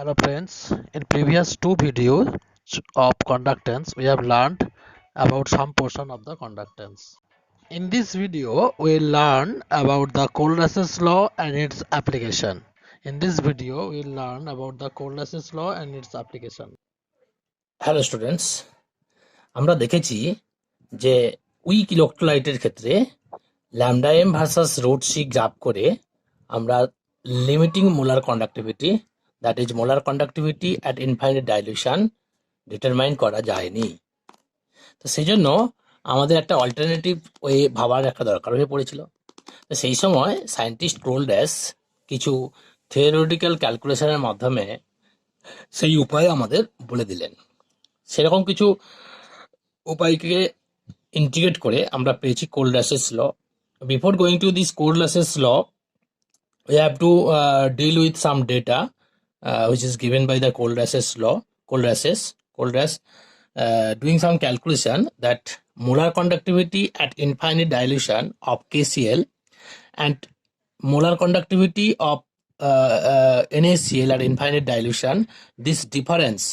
Hello friends, in previous two videos of conductance we have learned about some portion of the conductance. In this video we learn about the Coleridge's law and its application. In this video we will learn about the Coleridge's law and its application. Hello students, আমরা দেখেছি যে weak ইলেকট্রোলাইটের ক্ষেত্রে lambda M versus root C graph করে আমরা limiting molar conductivity, that is molar conductivity at infinite dilution determine করা যায়নি। তো সেই জন্য আমাদের একটা অল্টারনেটিভ ওয়ে ভাবার একটা দরকার হয়ে পড়েছিল। তো সেই সময় সায়েন্টিস্ট কোলরিজ কিছু থিওরিটিক্যাল ক্যালকুলেশনের মাধ্যমে সেই উপায় আমাদের বলে দিলেন। সেরকম কিছু উপায়কে ইন্টিগ্রেট করে আমরা পেয়েছি Kohlrausch's law. Before going to this Kohlrausch's law, we have to deal with some data which is given by the Coleridge's law. Coleridge doing some calculation that molar conductivity at infinite dilution of KCl and molar conductivity of NaCl at infinite dilution, this difference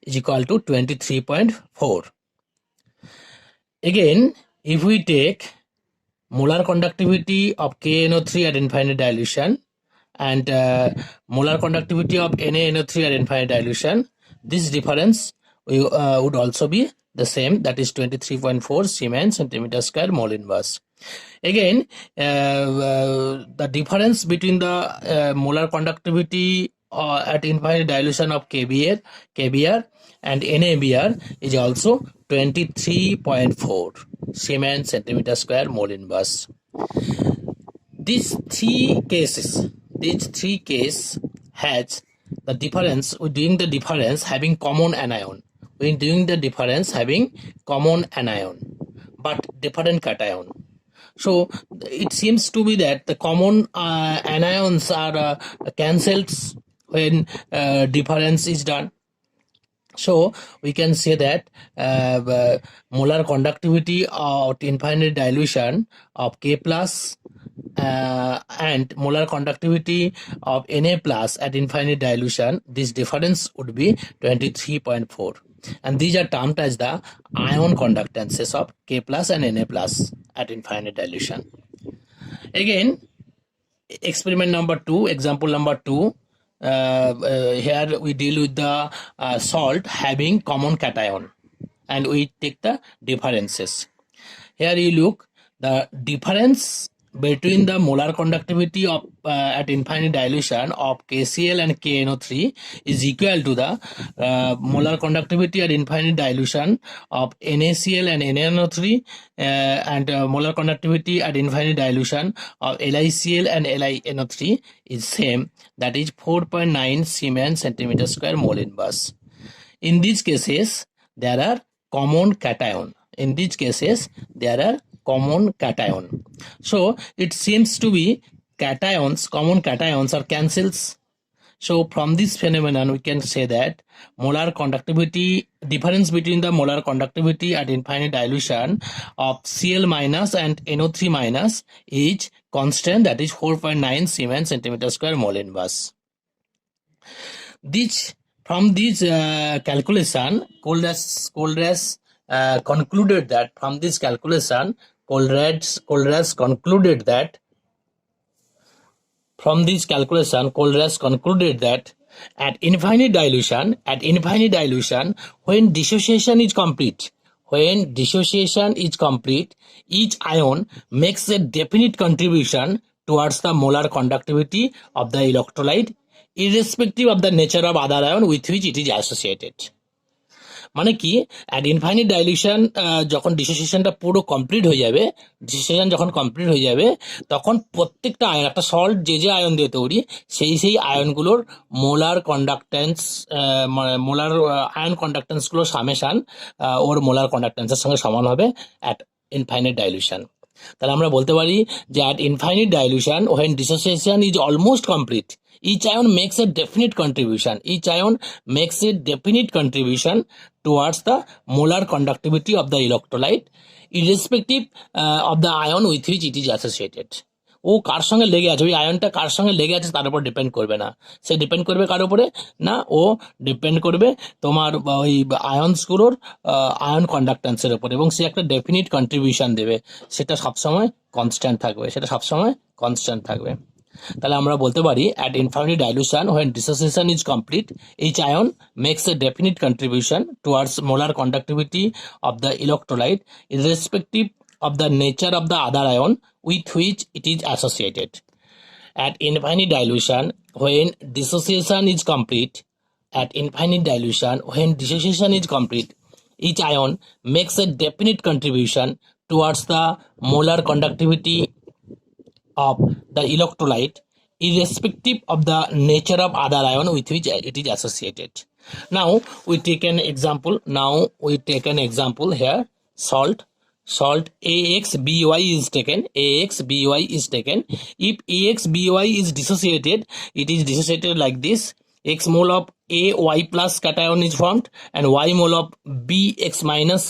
is equal to 23.4. Again, if we take molar conductivity of KNO3 at infinite dilution and molar conductivity of NaNO3 at infinite dilution, this difference would also be the same, that is 23.4 Siemens centimeter square mole inverse. Again, the difference between the molar conductivity at infinite dilution of KBr and NABr is also 23.4 Siemens centimeter square mole inverse. These three cases has the difference, we're doing the difference having common anion. We're doing the difference having common anion but different cation. So it seems to be that the common anions are cancelled when difference is done. So we can say that molar conductivity at infinite dilution of K plus and molar conductivity of Na plus at infinite dilution, this difference would be 23.4. And these are termed as the ion conductances of K plus and Na plus at infinite dilution. Again, experiment number 2, example number 2. Here we deal with the salt having common cation and we take the differences. Here you look, the difference between the molar conductivity of at infinite dilution of KCl and KNO3 is equal to the molar conductivity at infinite dilution of NaCl and NaNO3 and molar conductivity at infinite dilution of LiCl and LiNO3 is same, that is 4.9 Siemens centimeter square mole inverse. In these cases there are common cation. In these cases there are common cation. So it seems to be cations, common cations are cancels. So from this phenomenon we can say that molar conductivity, difference between the molar conductivity at infinite dilution of Cl minus and NO3 minus is constant, that is 4.9 Siemens centimeter square mole inverse. From this calculation, Coleridge concluded that from this calculation, Coleridge concluded that at infinite dilution, when dissociation is complete, each ion makes a definite contribution towards the molar conductivity of the electrolyte, irrespective of the nature of other ion with which it is associated. মানে কি, at infinite dilution যখন ডিসোসিয়েশনটা পুরো complete হয়ে যাবে, তখন প্রত্যেকটা ion, একটা salt যে আয়ন দিয়ে তৈরি, সেই আয়নগুলোর মোলার কন্ডাক্টেন্স, মোলার আয়ন কন্ডাক্টেন্সগুলোর সামেশান ওর মোলার কন্ডাক্টেন্সের সঙ্গে সমান হবে অ্যাট ইনফাইনিট ডাইলিউশন। তাহলে আমরা বলতে পারি যে at infinite dilution when dissociation is almost complete, each ion makes a definite contribution towards the molar conductivity of the electrolyte, irrespective of the ion with which it is associated. ও কার সঙ্গে লেগে আছে, ওই আয়নটা কার সঙ্গে লেগে আছে তার উপর ডিপেন্ড করবে না। সে ডিপেন্ড করবে কার উপরে না, ও ডিপেন্ড করবে তোমার ওই আয়নসগুলোর আয়ন কন্ডাক্টেন্সের উপর, এবং সে একটা ডেফিনিট কন্ট্রিবিউশন দেবে, সেটা সবসময় কনস্ট্যান্ট থাকবে, সেটা সবসময় কনস্ট্যান্ট থাকবে। তাহলে আমরা বলতে পারি at infinity dilution when dissociation is complete, each ion makes a definite contribution towards molar conductivity of the electrolyte irrespective of the nature of the other ion with which it is associated. At infinite dilution when dissociation is complete, each ion makes a definite contribution towards the molar conductivity of the electrolyte irrespective of the nature of other ion with which it is associated. Now we take an example here. Salt AXBY is taken. If AXBY is dissociated, it is dissociated like this: X mole of AY plus cation is formed and Y mole of BX minus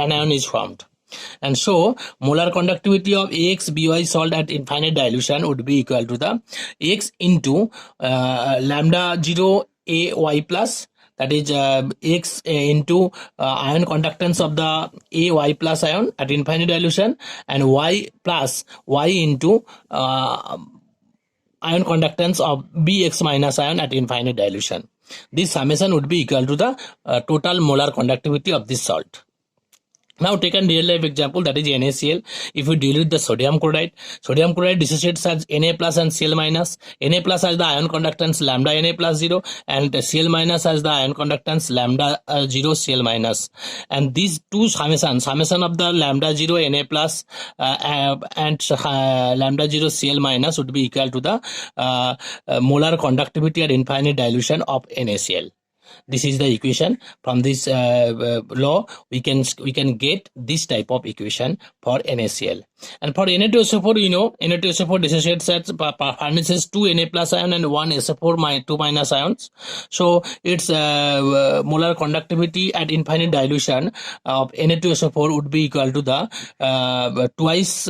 anion is formed. And so molar conductivity of AXBY salt at infinite dilution would be equal to the X into lambda 0 AY plus, that is X into ion conductance of the AY plus ion at infinite dilution, and Y plus Y into ion conductance of BX minus ion at infinite dilution. This summation would be equal to the total molar conductivity of this salt. Now take a real life example, that is NaCl. If we dilute the sodium chloride dissociates as Na plus and Cl minus. Na plus has the ion conductance lambda Na plus 0, and Cl minus has the ion conductance lambda 0 Cl minus. And these two summation of the lambda 0 Na plus and lambda 0 Cl minus would be equal to the molar conductivity at infinite dilution of NaCl. This is the equation. From this law we can get this type of equation for NaCl. And for Na2SO4, you know, Na2SO4 dissociates as furnishes 2 Na plus ion and 1 SO4 2 minus ions. So its molar conductivity at infinite dilution of Na2SO4 would be equal to the twice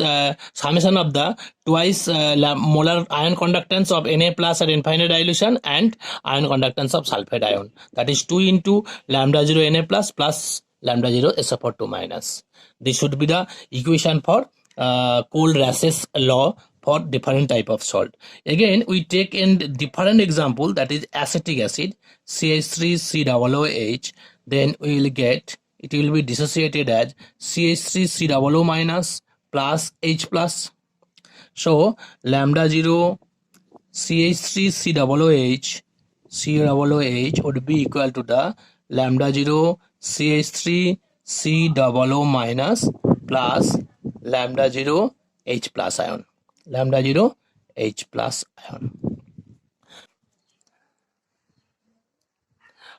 summation of the twice molar ion conductance of Na plus at infinite dilution and ion conductance of sulfate ion, that is 2 into lambda 0 Na plus plus lambda 0 SO4 2 minus. This should be the equation for Cold-Race's law for different type of salt. Again we take in different example, that is acetic acid CH3COOH. Then we will get, it will be dissociated as CH3COO minus plus H plus. So lambda 0 CH3COOH would be equal to the lambda 0 CH3COO minus plus lambda 0 H plus ion.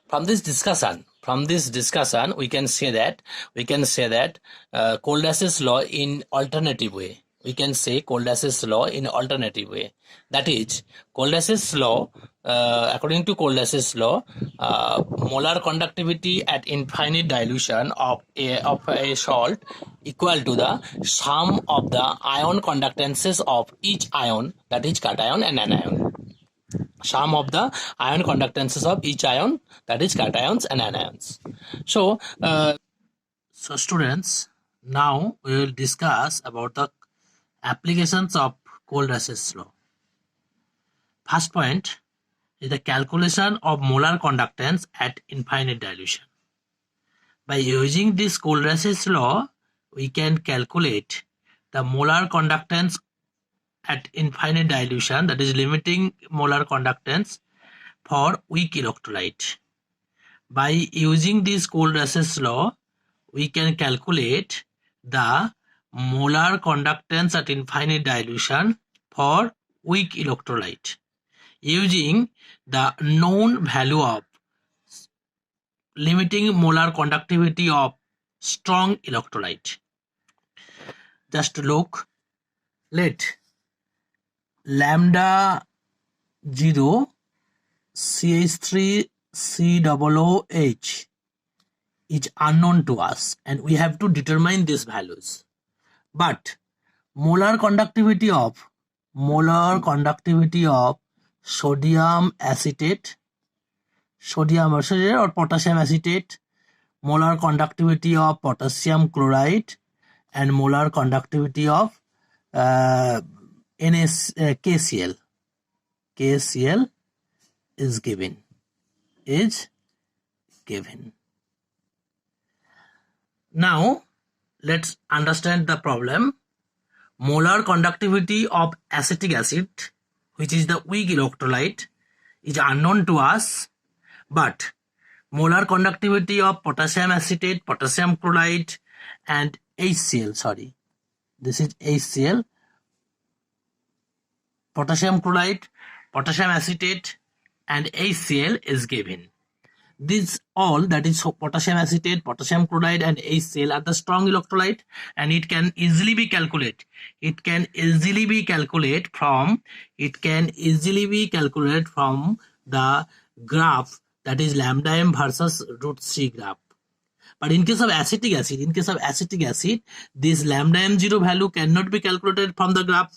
From this discussion we can say that Cold-Race's law in alternative way. We can say Cold-Race's law in alternative way. That is, Cold-Race's law, according to Cold-Race's law, molar conductivity at infinite dilution of a salt equal to the sum of the ion conductances of each ion, that is cation and anion. Sum of the ion conductances of each ion, that is cations and anions. So students, now we will discuss about the applications of Cold-Race's law. First point is the calculation of molar conductance at infinite dilution. By using this Cold-Race's law, we can calculate the molar conductance at infinite dilution, that is limiting molar conductance for weak electrolyte. By using this Cold-Race's law, we can calculate the molar conductance at infinite dilution for weak electrolyte using the known value of limiting molar conductivity of strong electrolyte. Just look, let lambda 0 CH3COOH is unknown to us and we have to determine these values. But molar conductivity of molar conductivity of sodium acetate, sodium acetate or potassium acetate, molar conductivity of potassium chloride, and molar conductivity of KCl. KCl is given. Now let's understand the problem. Molar conductivity of acetic acid, which is the weak electrolyte, is unknown to us, but molar conductivity of potassium acetate, potassium chloride, and HCl, this is HCl, potassium chloride, potassium acetate, and HCl is given. These all, that is potassium acetate, potassium chloride, and HCl are the strong electrolyte, and it can easily be calculated. It can easily be calculated from the graph, that is lambda m versus √3 graph. But in case of acetic acid, this lambda m0 value cannot be calculated from the graph.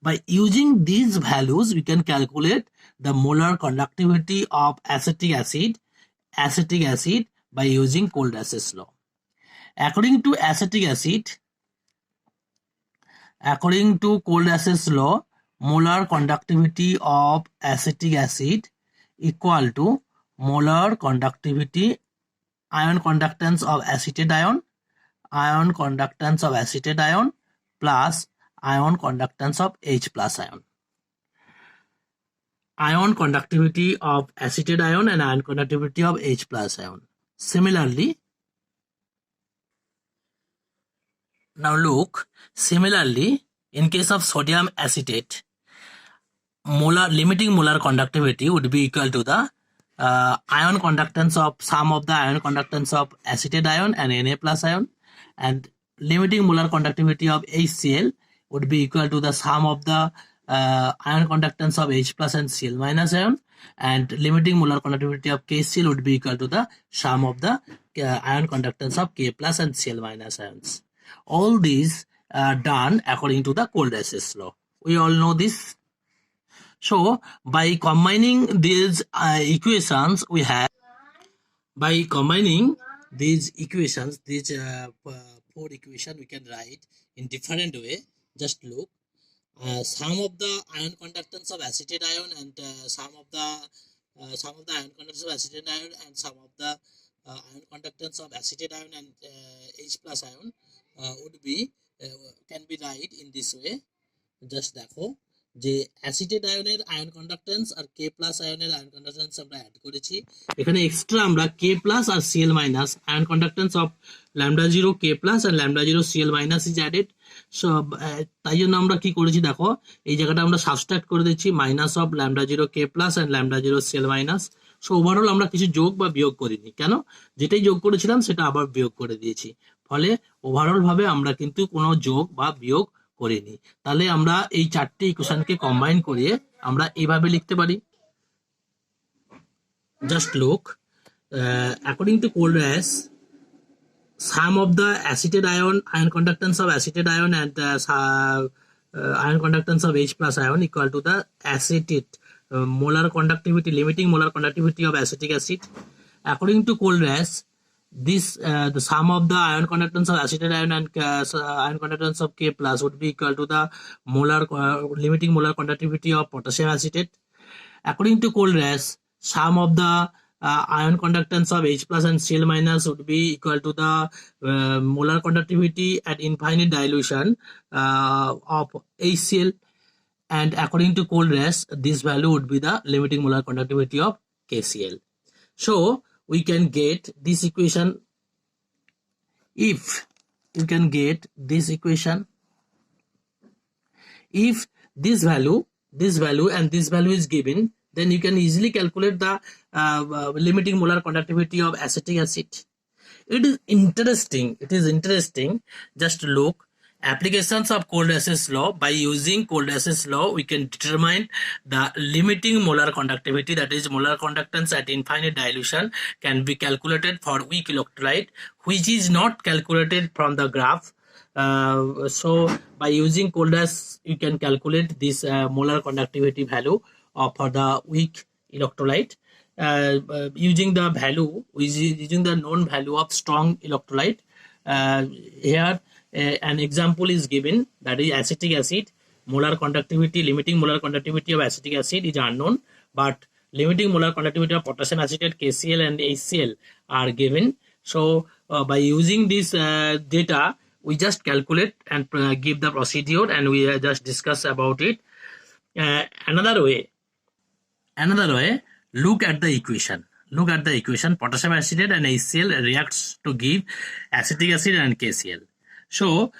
By using these values, we can calculate the molar conductivity of acetic acid by using Cold-Das's law. According to Cold-Das's law, molar conductivity of acetic acid equal to molar conductivity, ion conductance of acetate ion plus ion conductance of H plus ion. Ion conductivity of acetate ion and ion conductivity of H plus ion. Similarly, in case of sodium acetate, limiting molar conductivity would be equal to the ion conductance of sum of the ion conductance of acetate ion and Na plus ion, and limiting molar conductivity of HCl would be equal to the sum of the ion conductance of H plus and Cl minus ion, and limiting molar conductivity of KCl would be equal to the sum of the ion conductance of K plus and Cl minus ions. All these are done according to the Cold-Das's law. We all know this. So by combining these equations, we have, these four equations, we can write in different way. Just look. Sum of the ion conductance of acetate ion and sum of the ion conductance of acetate ion and sum of the ion conductance of acetate ion and H plus ion can be write in this way. Just देखो যে acetate আয়নের ion conductance আর K plus আয়নের ion conductance আমরা add করেছি। এখানে extra আমরা K plus আর CL minus ion conductance of lambda zero K plus আর lambda zero CL minus is added. So তাই জন্য আমরা কি করেছি দেখো, এই জায়গাটা আমরা সাবস্ট্রাক্ট করে দিচ্ছি minus of lambda zero K plus and lambda zero CL minus. So overall আমরা কিছু যোগ বা বিয়োগ করিনি, কেন যেটাই যোগ করেছিলাম সেটা আবার বিয়োগ করে দিয়েছি, ফলে ওভারঅল ভাবে আমরা কিন্তু কোনো যোগ বা বিয়োগ করিনি। তাহলে আমরা এই চারটি ইকুয়েশনকে কম্বাইন করিয়ে আমরা এইভাবে লিখতে পারি। Just look, according to Cold-Das, sum of the acetate ion conductance of acetate ion and ion conductance of H plus ion equal to the acetate molar conductivity, limiting molar conductivity of acetic acid. According to Cold-Das, this the sum of the ion conductance of acetate ion and ion conductance of K plus would be equal to the molar limiting molar conductivity of potassium acetate. According to Cold-Das, sum of the ion conductance of H plus and Cl minus would be equal to the molar conductivity at infinite dilution of HCl, and according to Cold-Das, this value would be the limiting molar conductivity of KCl. So we can get this equation. If you can get this equation, if this value and this value is given, then you can easily calculate the limiting molar conductivity of acetic acid. It is interesting. Just look, applications of Cold-Das's law. By using Cold-Das's law, we can determine the limiting molar conductivity, that is molar conductance at infinite dilution can be calculated for weak electrolyte, which is not calculated from the graph. So by using Cold-Dass, you can calculate this molar conductivity value for the weak electrolyte. Using the value, using the known value of strong electrolyte. Here an example is given, that is acetic acid. Molar conductivity, limiting molar conductivity of acetic acid is unknown, but limiting molar conductivity of potassium acetate, KCl and HCl are given. So by using this data, we just calculate and give the procedure, and we just discuss about it. Another way, look at the equation. Potassium acetate and HCl reacts to give acetic acid and KCl. So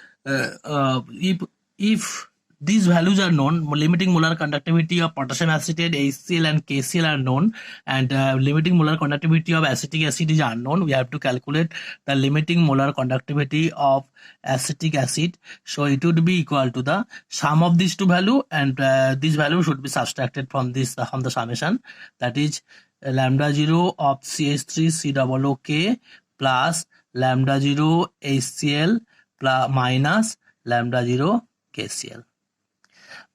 if these values are known, limiting molar conductivity of potassium acetate, HCl and KCl are known, and limiting molar conductivity of acetic acid is unknown. We have to calculate the limiting molar conductivity of acetic acid. So it would be equal to the sum of these two value, and this value should be subtracted from this from the summation. That is lambda 0 of CH3COOK plus lambda 0 HCl plus minus lambda 0 KCl.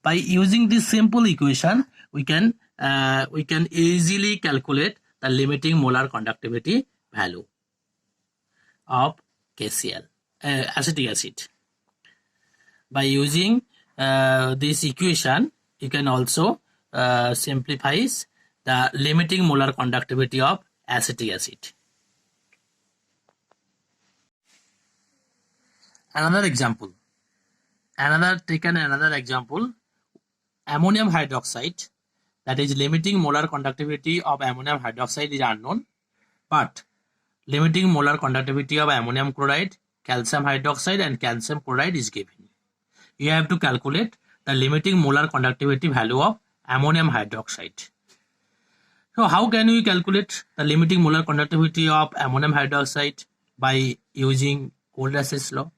By using this simple equation, we can easily calculate the limiting molar conductivity value of KCl, acetic acid. By using this equation, you can also simplify the limiting molar conductivity of acetic acid. Another example. Another example. Ammonium hydroxide, that is limiting molar conductivity of ammonium hydroxide is unknown, but limiting molar conductivity of ammonium chloride, calcium hydroxide and calcium chloride is given. You have to calculate the limiting molar conductivity value of ammonium hydroxide. So how can we calculate the limiting molar conductivity of ammonium hydroxide? By using Cold-Dass law.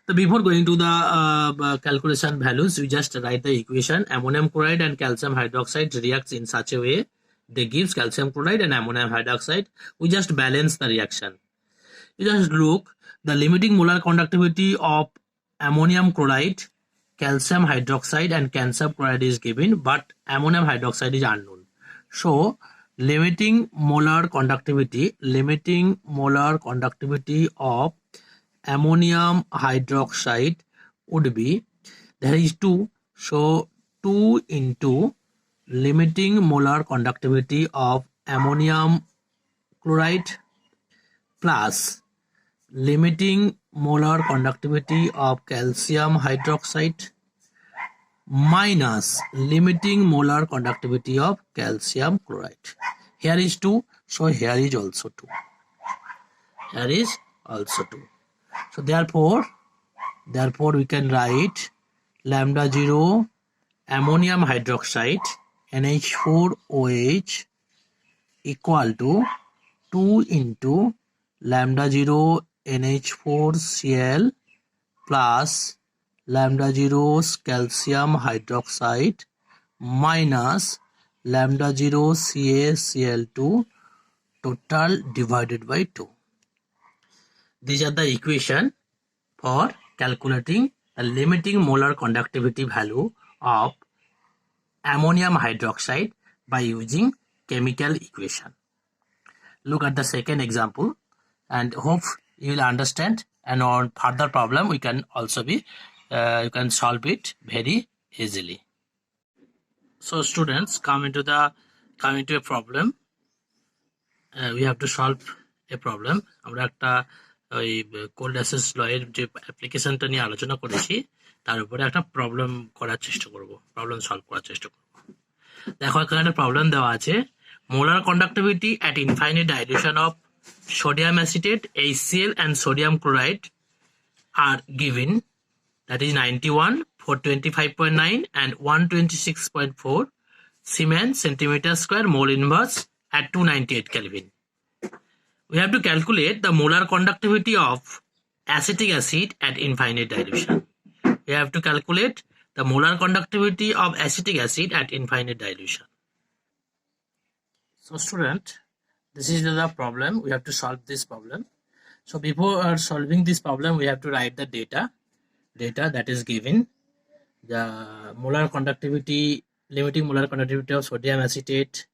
So before going to the calculation values, we just write the equation. Ammonium chloride and calcium hydroxide reacts in such a way they gives calcium chloride and ammonium hydroxide. We just balance the reaction. You just look the limiting molar conductivity of ammonium chloride, calcium hydroxide and calcium chloride is given, but ammonium hydroxide is unknown. So limiting molar conductivity of ammonium hydroxide would be, there is 2, so 2 into limiting molar conductivity of ammonium chloride plus limiting molar conductivity of calcium hydroxide minus limiting molar conductivity of calcium chloride. Here is 2, so here is also 2. So therefore we can write lambda 0 ammonium hydroxide NH4OH equal to 2 into lambda 0 NH4Cl plus lambda 0 calcium hydroxide minus lambda 0 CaCl2 total divided by 2. These are the equation for calculating the limiting molar conductivity value of ammonium hydroxide by using chemical equation. Look at the second example and hope you will understand, and on further problem we can also be you can solve it very easily. So students, come into a problem. We have to solve a problem. আমরা একটা ওই Cold-Dass law এর যে অ্যাপ্লিকেশনটা নিয়ে আলোচনা করেছি তার উপরে একটা প্রবলেম করার চেষ্টা করব, প্রবলেম সলভ করার চেষ্টা করব। দেখো এখানে একটা প্রবলেম দেওয়া আছে, molar conductivity at infinite dilution of sodium acetate, HCl and sodium chloride are given, that is 91, 425.9 and 126.4 Siemens centimeter square mole inverse at 298 Kelvin. We have to calculate the molar conductivity of acetic acid at infinite dilution. We have to calculate the molar conductivity of acetic acid at infinite dilution. So student, this is the problem. We have to solve this problem. So before solving this problem, we have to write the data that is given. The molar conductivity, limiting molar conductivity of sodium acetate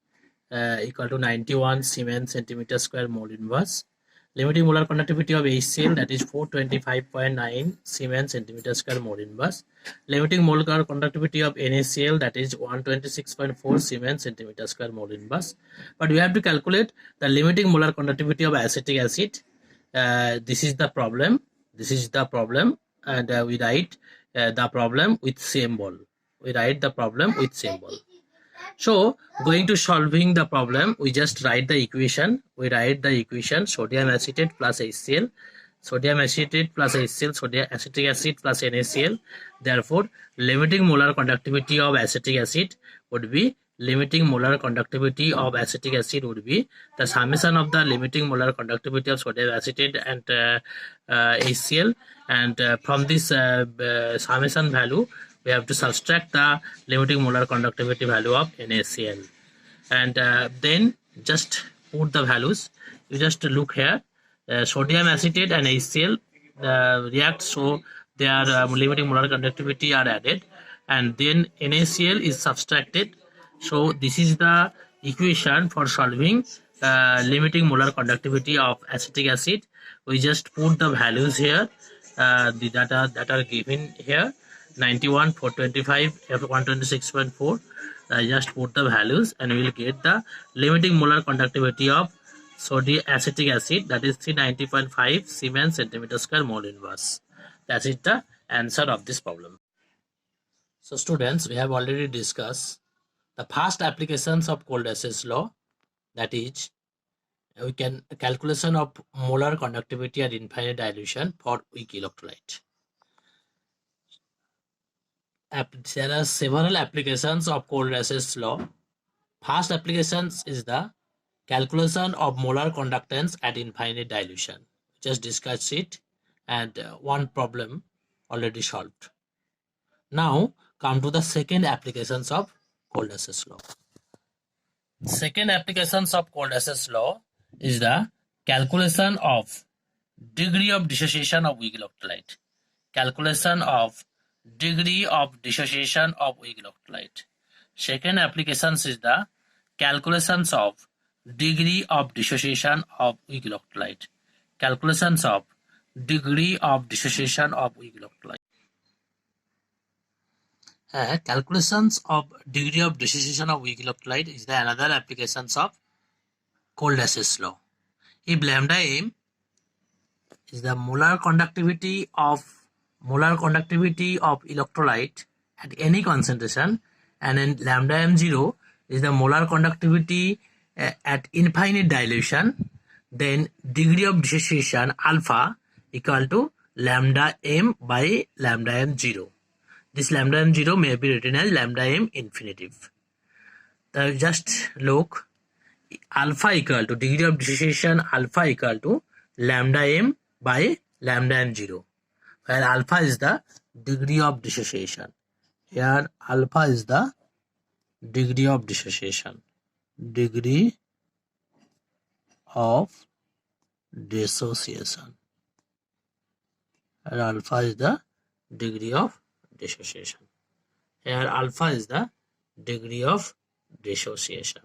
equal to 91 Siemens centimeter square mole inverse. Limiting molar conductivity of HCl, that is 425.9 Siemens centimeter square mole inverse. Limiting molar conductivity of NaCl, that is 126.4 Siemens centimeter square mole inverse. But we have to calculate the limiting molar conductivity of acetic acid. This is the problem. And we write the problem with symbol. So going to solving the problem, we just write the equation. Sodium acetate plus HCl, sodium acetate plus HCl, sodium acetic acid plus NaCl. Therefore, limiting molar conductivity of acetic acid would be the summation of the limiting molar conductivity of sodium acetate and HCl, and from this summation value we have to subtract the limiting molar conductivity value of NaCl, and then just put the values. You just look here, sodium acetate and HCl react, so their limiting molar conductivity are added, and then NaCl is subtracted. So this is the equation for solving limiting molar conductivity of acetic acid. We just put the values here, the data that are given here, 91, 425, F126.4. Just put the values and we will get the limiting molar conductivity of sodium acetic acid, that is 390.5 Siemens centimeter square mole inverse. That is the answer of this problem. So students, we have already discussed the first applications of Cold-Ass's law, that is we can calculation of molar conductivity at infinite dilution for weak electrolyte. There are several applications of Cold-Ass's law. First applications is the calculation of molar conductance at infinite dilution. Just discuss it, and one problem already solved. Now come to the second applications of Cold-Ass's law. Second applications of Cold-Ass's law is the calculation of degree of dissociation of weak electrolyte. Second applications is the calculations of degree of dissociation of weak electrolyte. Calculations of degree of dissociation of weak electrolyte is the another applications of Cold-Ass's law. If lambda m is the molar conductivity of electrolyte at any concentration, and then lambda m0 is the molar conductivity at infinite dilution, then degree of dissociation alpha equal to lambda m by lambda m0. This lambda m0 may be written as lambda m infinitive. Just look, alpha equal to degree of dissociation alpha equal to lambda m by lambda m0, where alpha is the degree of dissociation. Here alpha is the degree of dissociation. Here alpha is the degree of dissociation.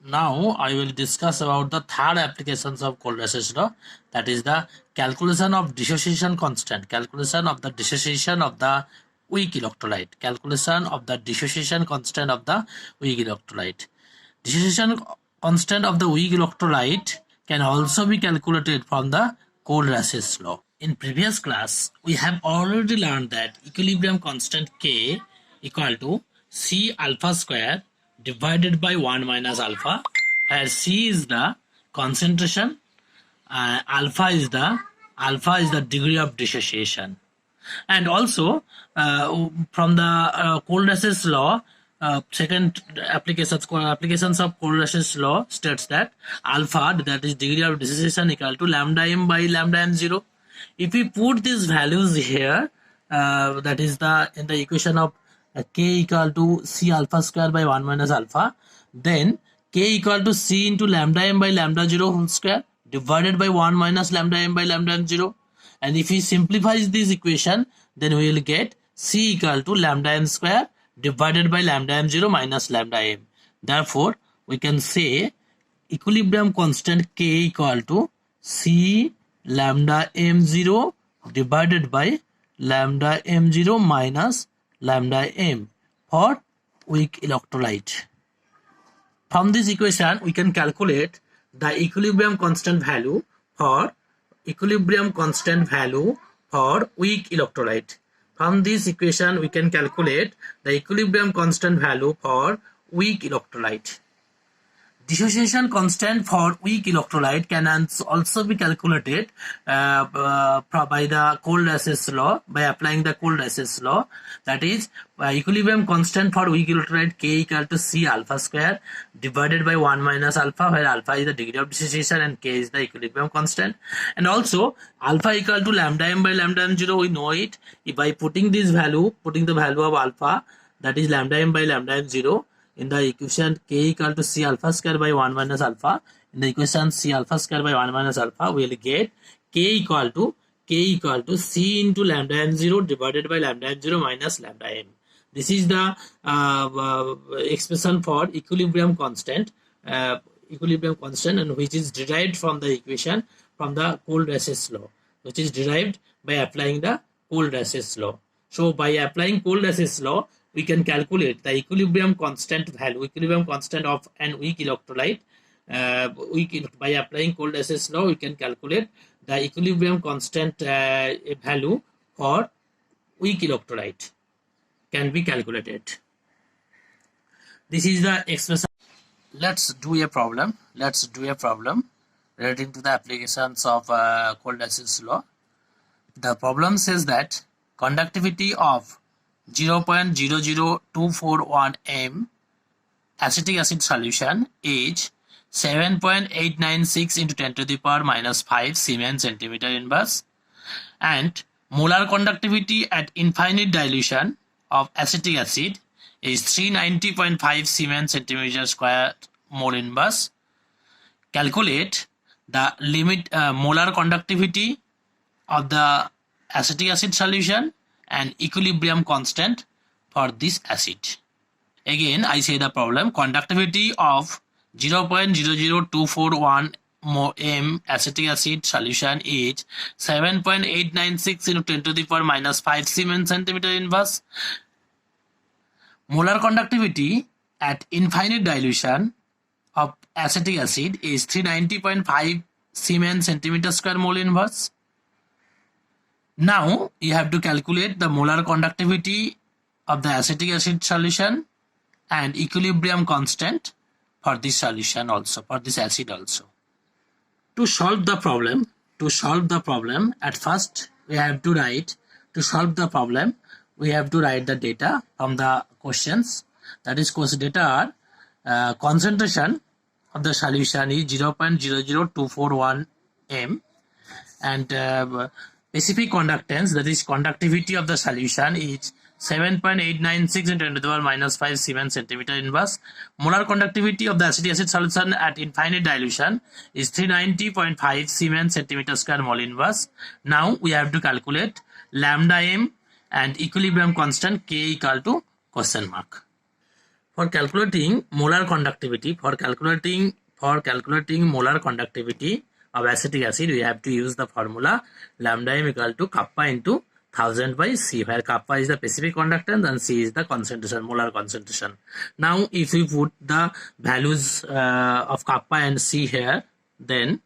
Now I will discuss about the third applications of Cold-Ass's law, that is the calculation of dissociation constant, calculation of the dissociation of the weak electrolyte. Dissociation constant of the weak electrolyte can also be calculated from the Cold-Ass's law. In previous class, we have already learned that equilibrium constant K equal to C alpha square divided by 1 minus alpha, where C is the concentration, alpha is the degree of dissociation. And also from the Cold-Ass's law, second applications of Cold-Ass's law states that alpha, that is degree of dissociation, equal to lambda m by lambda m0. If we put these values here, that is in the equation of k equal to c alpha square by 1 minus alpha, then k equal to c into lambda m by lambda 0 whole square divided by 1 minus lambda m by lambda m 0. And if we simplify this equation, then we will get c equal to lambda m square divided by lambda m 0 minus lambda m. Therefore, we can say equilibrium constant k equal to c lambda m0 divided by lambda m0 minus lambda m for weak electrolyte. From this equation, we can calculate the equilibrium constant value for weak electrolyte. From this equation, we can calculate the equilibrium constant value for weak electrolyte. Dissociation constant for weak electrolyte can also be calculated by the Cold-Ras's law, by applying the Cold-Ras's law. That is, equilibrium constant for weak electrolyte k equal to c alpha square divided by 1 minus alpha, where alpha is the degree of dissociation and k is the equilibrium constant. And also alpha equal to lambda m by lambda m0, we know it by putting the value of alpha, that is lambda m by lambda m0, in the equation k equal to c alpha square by 1 minus alpha. In the equation c alpha square by 1 minus alpha, we will get k equal to c into lambda m0 divided by lambda m0 minus lambda m. This is the expression for equilibrium constant, and which is derived from the equation from the Cold-Ras's law, which is derived by applying the Cold-Ras's law. So by applying Cold-Ras's law, we can calculate the equilibrium constant value, equilibrium constant of an weak electrolyte. By applying Cold-Ras's law, we can calculate the equilibrium constant value for weak electrolyte can be calculated. This is the expression. Let's do a problem relating to the applications of Cold-Ras's law. The problem says that conductivity of 0.00241 m acetic acid solution is 7.896 into 10 to the power minus 5 Siemens centimeter inverse, and molar conductivity at infinite dilution of acetic acid is 390.5 Siemens centimeter square mole inverse. Calculate the limit molar conductivity of the acetic acid solution and equilibrium constant for this acid. Again, I say the problem: conductivity of 0.00241 m acetic acid solution is 7.896 into 10 to the power minus 5 Siemens centimeter inverse. Molar conductivity at infinite dilution of acetic acid is 390.5 Siemens centimeter square mole inverse. Now you have to calculate the molar conductivity of the acetic acid solution and equilibrium constant for this solution also, for this acid also. To solve the problem, at first we have to write, we have to write the data from the questions. That is, course data are concentration of the solution is 0.00241 m, and specific conductance, that is conductivity of the solution, is 7.896 into 10 to the power minus 5 Siemens centimeter inverse. Molar conductivity of the acetic acid solution at infinite dilution is 390.5 Siemens centimeter square mole inverse. Now we have to calculate lambda m and equilibrium constant k equal to question mark. For calculating molar conductivity, molar conductivity of acetic acid, we have to use the formula lambda m equal to kappa into 1000 by C, where kappa is the specific conductance and C is the concentration, molar concentration. Now if we put the values of kappa and C here, then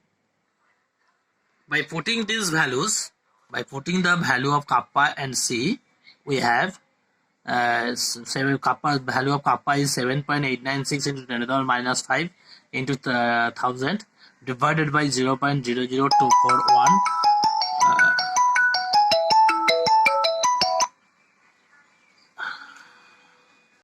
by putting these values, by putting the value of kappa and C, we have value of kappa is 7.896 into 10 to the power minus 5 into 1000 divided by 0.00241